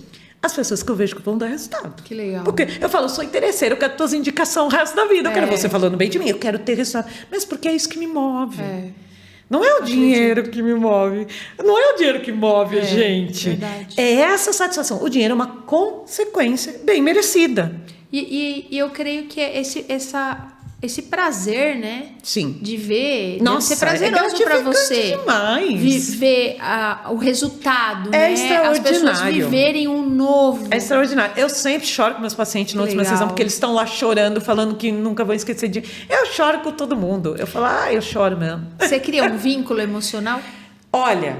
as pessoas que eu vejo que vão dar resultado. Que legal. Porque eu falo, eu sou interesseira, eu quero tuas indicações o resto da vida, eu quero você falando bem de mim, eu quero ter resultado. Mas porque é isso que me move. Não é o dinheiro que me move. Não é o dinheiro que move a gente. Verdade. É essa satisfação. O dinheiro é uma consequência bem merecida. E eu creio que é esse prazer, né? Sim. De ver, Nossa, deve ser prazeroso para você. Demais. Ver o resultado, É né? extraordinário. As pessoas viverem um novo. É extraordinário. Eu sempre choro com meus pacientes na última sessão, porque eles estão lá chorando, falando que nunca vão esquecer de... Eu choro com todo mundo. Eu falo, eu choro mesmo. Você cria um vínculo emocional? Olha,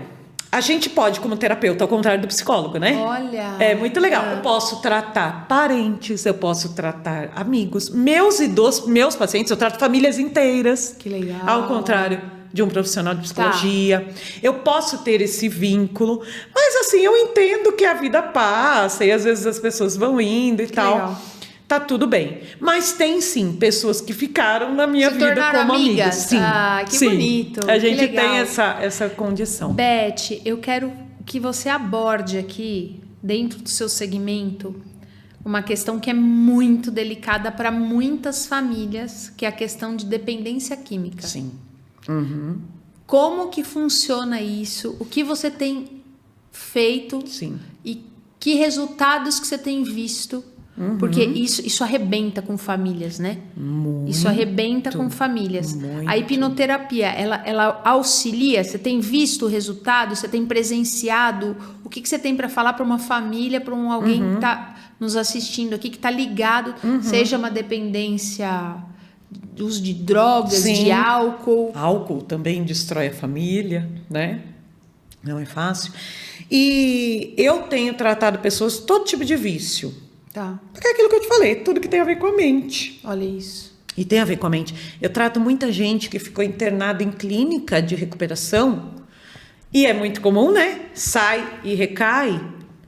a gente pode, como terapeuta, ao contrário do psicólogo, né? Olha. É muito legal. Eu posso tratar parentes, eu posso tratar amigos. Meus pacientes, eu trato famílias inteiras. Que legal. Ao contrário de um profissional de psicologia. Eu posso ter esse vínculo. Mas assim, eu entendo que a vida passa e às vezes as pessoas vão indo e tal. Legal. Tá tudo bem. Mas tem sim pessoas que ficaram na minha vida como amigas. Sim. Que bonito. A gente que legal. tem essa condição. Beth, eu quero que você aborde aqui, dentro do seu segmento, uma questão que é muito delicada para muitas famílias, que é a questão de dependência química. Sim. Como que funciona isso? O que você tem feito? Sim. E que resultados que você tem visto? Porque isso arrebenta com famílias, né? Isso arrebenta com famílias. A hipnoterapia, ela auxilia? Você tem visto o resultado? Você tem presenciado? O que você tem para falar para uma família, para alguém que está nos assistindo aqui, que está ligado, seja uma dependência, uso de drogas, de álcool? Álcool também destrói a família, né? Não é fácil. E eu tenho tratado pessoas, todo tipo de vício. Tá. Porque é aquilo que eu te falei, tudo que tem a ver com a mente. Olha isso. E tem a ver com a mente. Eu trato muita gente que ficou internada em clínica de recuperação. E é muito comum, né? Sai e recai.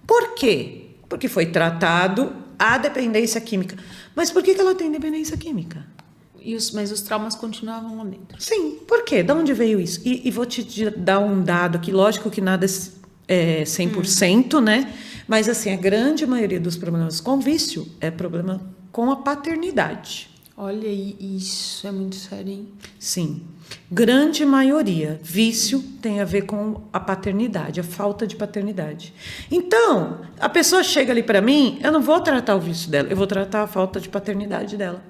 Por quê? Porque foi tratado a dependência química. Mas por que ela tem dependência química? Mas os traumas continuavam lá dentro. Sim, por quê? De onde veio isso? E vou te dar um dado aqui. Lógico que nada é 100%, né? Mas, assim, a grande maioria dos problemas com vício é problema com a paternidade. Olha, isso é muito sério, hein? Sim. Grande maioria. Vício tem a ver com a paternidade, a falta de paternidade. Então, a pessoa chega ali para mim, eu não vou tratar o vício dela, eu vou tratar a falta de paternidade dela.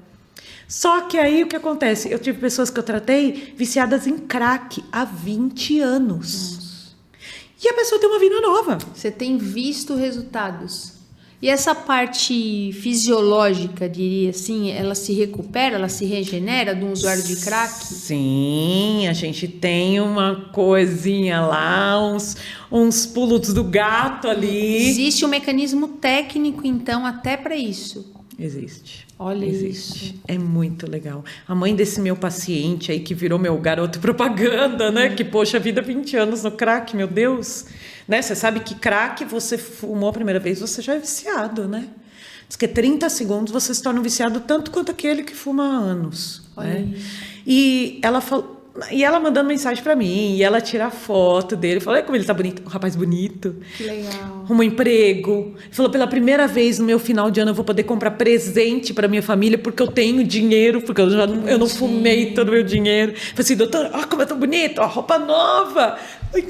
Só que aí o que acontece? Eu tive pessoas que eu tratei viciadas em crack há 20 anos. E a pessoa tem uma vida nova. Você tem visto resultados. E essa parte fisiológica, diria assim, ela se recupera, ela se regenera de um usuário de crack? Sim, a gente tem uma coisinha lá, uns pulos do gato ali. Existe um mecanismo técnico, então, até para isso? Existe. Olha Existe. isso. É muito legal. A mãe desse meu paciente aí, que virou meu garoto propaganda, né? Que, poxa vida, 20 anos no crack, meu Deus. Né? Você sabe que crack, você fumou a primeira vez, você já é viciado, né? Diz que 30 segundos você se torna um viciado tanto quanto aquele que fuma há anos. Olha né? isso. E ela falou... E ela mandando mensagem pra mim, e ela tira a foto dele. Falei, como ele tá bonito, um rapaz bonito. Que legal. Arrumou emprego. Falou, pela primeira vez no meu final de ano eu vou poder comprar presente pra minha família, porque eu tenho dinheiro, porque eu não fumei todo o meu dinheiro. Falei assim, doutor, ó, como eu tô bonito, ó, roupa nova.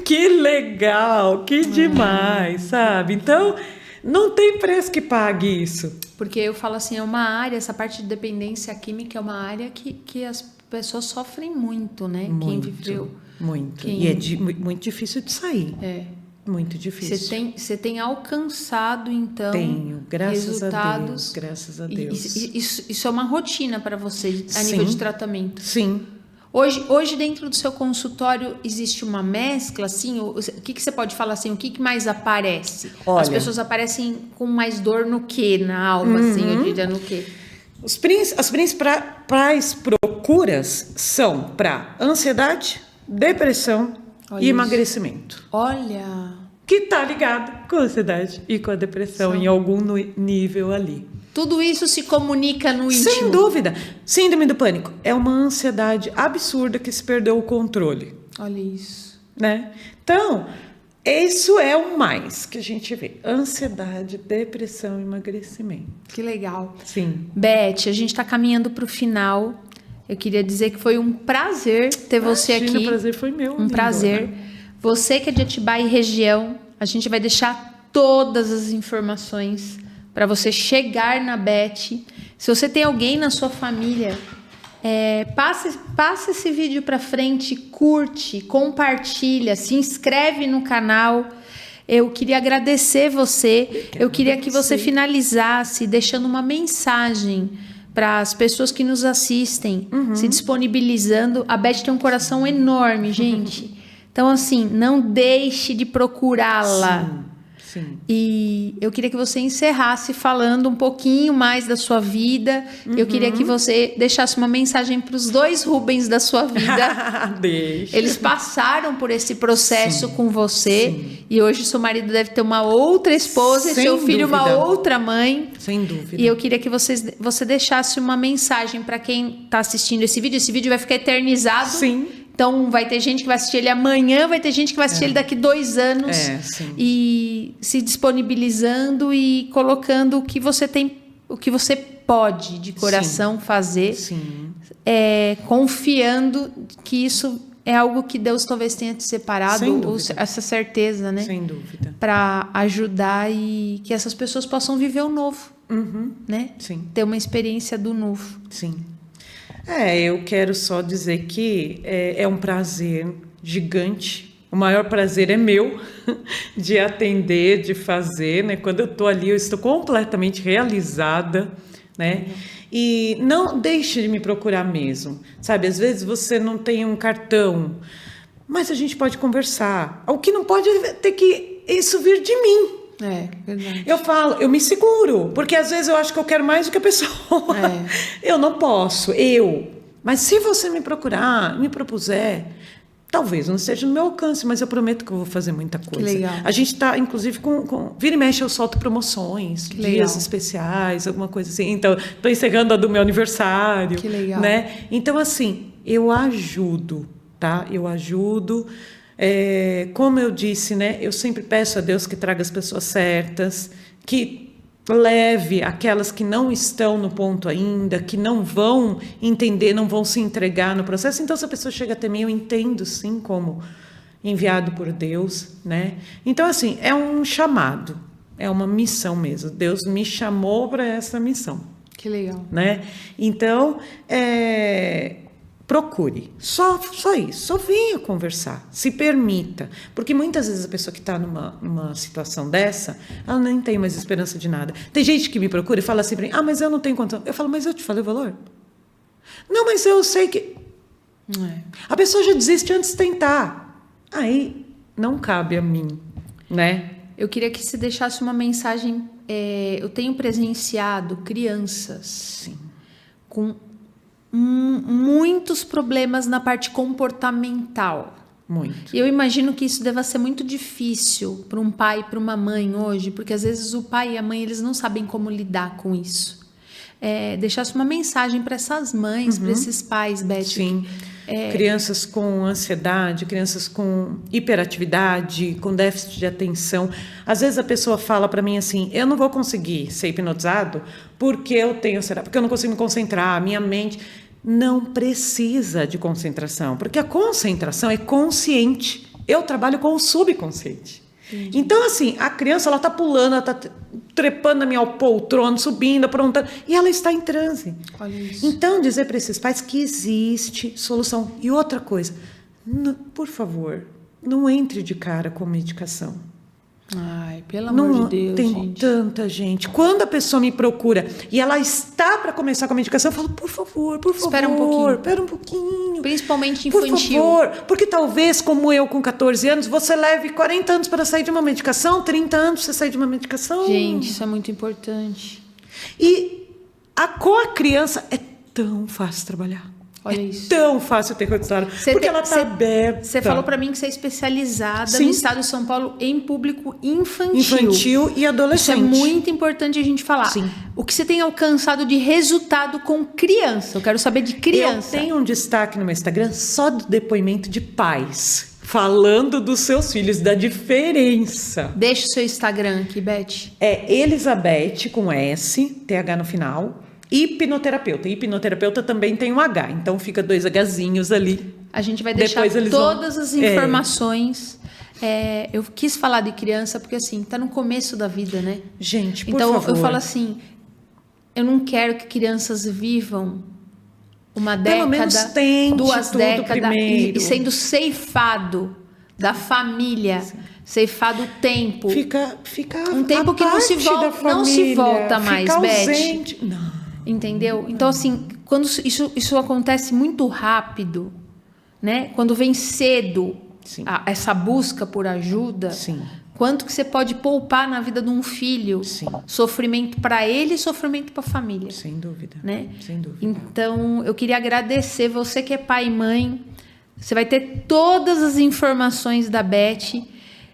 Que legal, que demais, sabe? Então, não tem preço que pague isso. Porque eu falo assim, é uma área, essa parte de dependência química é uma área que as pessoas sofrem muito, né? Muito, quem viveu. Muito. E é muito difícil de sair. É. Muito difícil. Você tem alcançado, então, Tenho, graças resultados. a Deus. Graças a Deus. Isso é uma rotina para você, a Sim. nível de tratamento? Sim. Hoje, dentro do seu consultório, existe uma mescla, assim? O que você pode falar, assim? O que mais aparece? Olha, as pessoas aparecem com mais dor no quê? Na alma, assim, eu diria no quê? As principais procuras são para ansiedade, depressão, Olha e isso. emagrecimento. Olha, Que está ligado com a ansiedade e com a depressão em algum nível ali. tudo isso se comunica no íntimo. Sem dúvida. Síndrome do pânico é uma ansiedade absurda que se perdeu o controle. Olha isso. Né? Então, isso é o mais que a gente vê. Ansiedade, depressão, emagrecimento. Que legal. Sim. Beth, a gente está caminhando para o final. Eu queria dizer que foi um prazer ter você aqui. O prazer foi meu. Um prazer. Você que é de Atibaia e região, a gente vai deixar todas as informações para você chegar na Beth. Se você tem alguém na sua família, passa esse vídeo para frente, curte, compartilha, se inscreve no canal. Eu queria agradecer você. Eu queria que você finalizasse deixando uma mensagem para as pessoas que nos assistem, se disponibilizando. A Beth tem um coração enorme, gente. Então, assim, não deixe de procurá-la. Sim. E eu queria que você encerrasse falando um pouquinho mais da sua vida. Eu queria que você deixasse uma mensagem para os 2 Rubens da sua vida. Deixa. Eles passaram por esse processo com você. E hoje seu marido deve ter uma outra esposa e seu filho uma outra mãe. Sem dúvida. E eu queria que você deixasse uma mensagem para quem está assistindo esse vídeo. Esse vídeo vai ficar eternizado. Sim. Então, vai ter gente que vai assistir ele amanhã, vai ter gente que vai assistir ele daqui 2 anos. Sim. E se disponibilizando e colocando o que você tem, o que você pode de coração fazer. Sim. Confiando que isso é algo que Deus talvez tenha te separado. Ou essa certeza, né? Sem dúvida. Para ajudar e que essas pessoas possam viver o novo. Né? Sim. Ter uma experiência do novo. Sim. Eu quero só dizer que é um prazer gigante. O maior prazer é meu de atender, de fazer, né? Quando eu estou ali, eu estou completamente realizada, né? E não deixe de me procurar mesmo, sabe? Às vezes você não tem um cartão, mas a gente pode conversar. O que não pode é ter que isso vir de mim. Verdade. Eu falo, eu me seguro, porque às vezes eu acho que eu quero mais do que a pessoa. Eu não posso, Mas se você me procurar, me propuser, talvez não esteja no meu alcance, mas eu prometo que eu vou fazer muita coisa. Que legal. A gente está, inclusive, vira e mexe, eu solto promoções, que dias legal. Especiais, alguma coisa assim. Então, estou encerrando a do meu aniversário. Que legal. Né? Então, assim, eu ajudo, tá? Eu ajudo. Como eu disse, né? Eu sempre peço a Deus que traga as pessoas certas, que leve aquelas que não estão no ponto ainda, que não vão entender, não vão se entregar no processo. Então, se a pessoa chega até mim, eu entendo sim como enviado por Deus, né? Então, assim, é um chamado, é uma missão mesmo. Deus me chamou para essa missão. Que legal. Né? Então, procure, só isso, só venha conversar, se permita, porque muitas vezes a pessoa que está numa situação dessa, ela nem tem mais esperança de nada. Tem gente que me procura e fala assim para mim, mas eu não tenho condição. Eu falo, mas eu te falei o valor? Não, mas eu sei que... A pessoa já desiste antes de tentar. Aí não cabe a mim, né? Eu queria que você deixasse uma mensagem. Eu tenho presenciado crianças com muitos problemas na parte comportamental. Muito. E eu imagino que isso deva ser muito difícil para um pai e para uma mãe hoje, porque às vezes o pai e a mãe eles não sabem como lidar com isso. Deixasse uma mensagem para essas mães, para esses pais, Beth. Sim. Crianças com ansiedade, crianças com hiperatividade, com déficit de atenção. Às vezes a pessoa fala para mim assim, eu não vou conseguir ser hipnotizado porque eu tenho ansiedade, porque eu não consigo me concentrar, a minha mente não precisa de concentração, porque a concentração é consciente. Eu trabalho com o subconsciente. Entendi. Então, assim, a criança ela está pulando, ela está trepando na minha poltrona, subindo, aprontando, e ela está em transe. Olha isso. Então, dizer para esses pais que existe solução. E outra coisa, por favor, não entre de cara com medicação. Ai, pelo amor de Deus, tem gente. Tanta gente. Quando a pessoa me procura e ela está para começar com a medicação, eu falo, por favor, espera um pouquinho. Espera um pouquinho. Principalmente infantil. Por favor, porque talvez, como eu com 14 anos, você leve 40 anos para sair de uma medicação, 30 anos para você sair de uma medicação. Gente, isso é muito importante. E com a criança é tão fácil trabalhar. Olha é isso. tão fácil ter consultório, porque ela tá aberta. Você falou para mim que você é especializada Sim. no estado de São Paulo em público infantil. Infantil e adolescente. Isso é muito importante a gente falar. Sim. O que você tem alcançado de resultado com criança? Eu quero saber de criança. Eu tenho um destaque no meu Instagram só do depoimento de pais, falando dos seus filhos, da diferença. Deixa o seu Instagram aqui, Beth. É Elizabeth, com S, TH no final, hipnoterapeuta. Hipnoterapeuta também tem um H, então fica 2 Hzinhos ali. A gente vai deixar Depois eles todas vão... as informações. Eu quis falar de criança porque, assim, tá no começo da vida, né? Gente, por então, favor. eu falo assim, eu não quero que crianças vivam uma Pelo menos década, tente 2 tudo décadas primeiro. e sendo ceifado da família, ceifado o tempo. Fica um tempo a que não se parte da volta, não se família, volta mais, fica Beth. ausente. Não. Entendeu? Então, assim, quando isso acontece muito rápido, né? Quando vem cedo essa busca por ajuda, Sim. quanto que você pode poupar na vida de um filho? Sim. Sofrimento para ele e sofrimento para a família. Sem dúvida. Né? Sem dúvida. Então, eu queria agradecer você que é pai e mãe. Você vai ter todas as informações da Beth.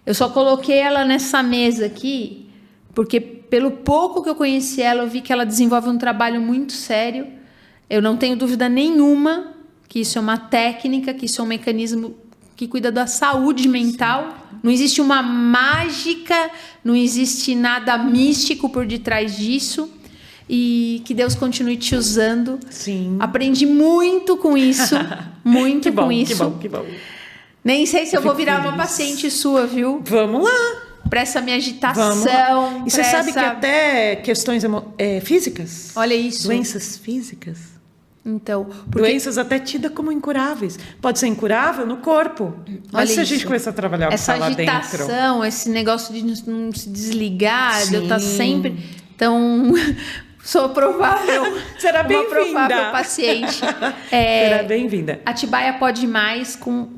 Eu só coloquei ela nessa mesa aqui, porque pelo pouco que eu conheci ela, eu vi que ela desenvolve um trabalho muito sério. Eu não tenho dúvida nenhuma que isso é uma técnica, que isso é um mecanismo que cuida da saúde mental. Sim. Não existe uma mágica, não existe nada místico por detrás disso. E que Deus continue te usando. Sim. Aprendi muito com isso. Muito com isso. Que bom, que bom. Nem sei se eu vou virar feliz. uma paciente sua, viu? Vamos lá. Para essa minha agitação. E você sabe que até questões físicas. Olha isso. Doenças físicas. Então, doenças até tidas como incuráveis. Pode ser incurável no corpo. Mas se a gente começar a trabalhar essa lá dentro. Essa agitação, esse negócio de não se desligar, de eu estar sempre... Então, sou provável... Será bem-vinda. Uma provável paciente. Será bem-vinda. Atibaia Pode Mais com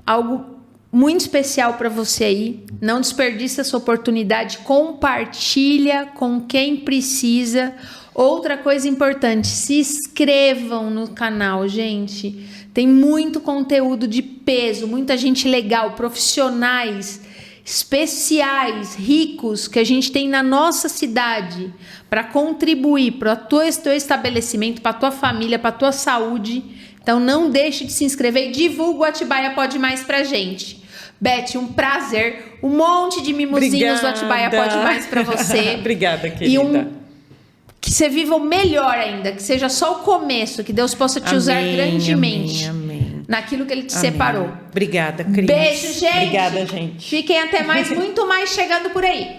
algo muito especial para você aí. Não desperdice essa oportunidade. Compartilha com quem precisa. Outra coisa importante, se inscrevam no canal, gente. Tem muito conteúdo de peso, muita gente legal, profissionais especiais, ricos, que a gente tem na nossa cidade para contribuir para o teu estabelecimento, para a tua família, para a tua saúde. Então não deixe de se inscrever e divulga o Atibaia Pode Mais pra gente. Beth, um prazer. Um monte de mimosinhos do Atibaia Pode Mais para você. Obrigada, querida. Que você viva o melhor ainda, que seja só o começo, que Deus possa te usar grandemente naquilo que Ele te separou. Obrigada, Cris. Beijo, gente. Obrigada, gente. Fiquem até mais, muito mais chegando por aí.